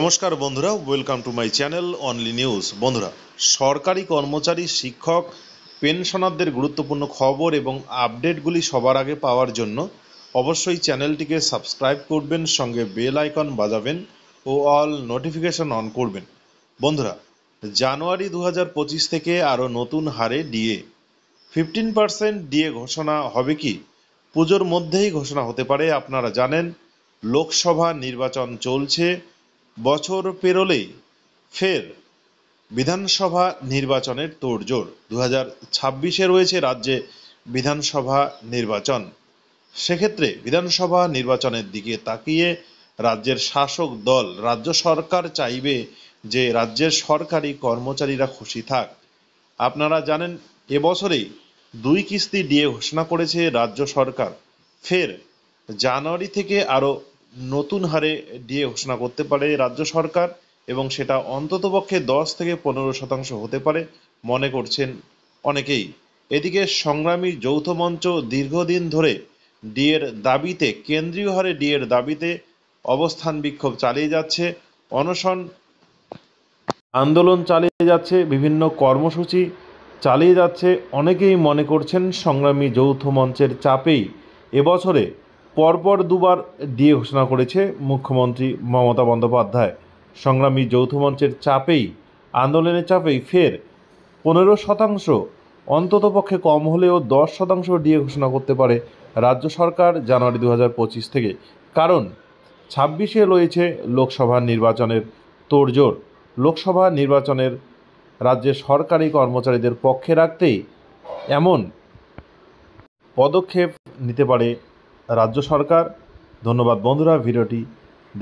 নমস্কার বন্ধুরা, welcome to my channel only news. বন্ধুরা, সরকারি কর্মচারী, শিক্ষক, পেনশনারদের গুরুত্বপূর্ণ খবর এবং আপডেটগুলি সবার আগে পাওয়ার জন্য অবশ্যই চ্যানেলটিকে সাবস্ক্রাইব করবেন, সঙ্গে বেল আইকন বাজাবেন ও অল নোটিফিকেশন অন করবেন। বন্ধুরা, জানুয়ারি 2025 থেকে আরও নতুন হারে ডিএ 15% ডিএ ঘোষণা হবে কি? পুজোর মধ্যেই ঘোষণা হতে পারে। আপনারা জানেন, লোকসভা নির্বাচন চলছে। বছর পেরোলেই ফের বিধানসভা নির্বাচনের তোড়জোড়। 2026-এ রয়েছে রাজ্যে বিধানসভা নির্বাচন। সেক্ষেত্রে বিধানসভা নির্বাচনের দিকে তাকিয়ে রাজ্যের শাসক দল, রাজ্য সরকার চাইবে যে রাজ্যের সরকারি কর্মচারীরা খুশি থাক। আপনারা জানেন, এবছরেই 2 কিস্তি ডিএ ঘোষণা করেছে রাজ্য সরকার। ফের জানুয়ারি থেকে আরও নতুন হারে ডিএ ঘোষণা করতে পারে রাজ্য সরকার, এবং সেটা অন্ততপক্ষে 10 থেকে 15% হতে পারে মনে করছেন অনেকেই। এদিকে সংগ্রামী যৌথ মঞ্চ দীর্ঘদিন ধরে ডিএর দাবিতে, কেন্দ্রীয় হারে ডিএর দাবিতে অবস্থান বিক্ষোভ চালিয়ে যাচ্ছে, অনশন আন্দোলন চালিয়ে যাচ্ছে, বিভিন্ন কর্মসূচি চালিয়ে যাচ্ছে। অনেকেই মনে করছেন সংগ্রামী যৌথ মঞ্চের চাপেই এবছরে পরপর দুবার ডিএ ঘোষণা করেছে মুখ্যমন্ত্রী মমতা বন্দ্যোপাধ্যায়। সংগ্রামী যৌথ মঞ্চের চাপেই, আন্দোলনের চাপেই ফের 15%, অন্ততপক্ষে কম হলেও 10% ডিএ ঘোষণা করতে পারে রাজ্য সরকার জানুয়ারি 2025 থেকে। কারণ 26-এ রয়েছে লোকসভা নির্বাচনের তোড়জোড়। লোকসভা নির্বাচনের রাজ্যের সরকারি কর্মচারীদের পক্ষে রাখতেই এমন পদক্ষেপ নিতে পারে রাজ্য সরকার। ধন্যবাদ বন্ধুরা, ভিডিওটি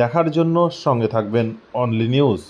দেখার জন্য। সঙ্গে থাকবেন অনলি নিউজ।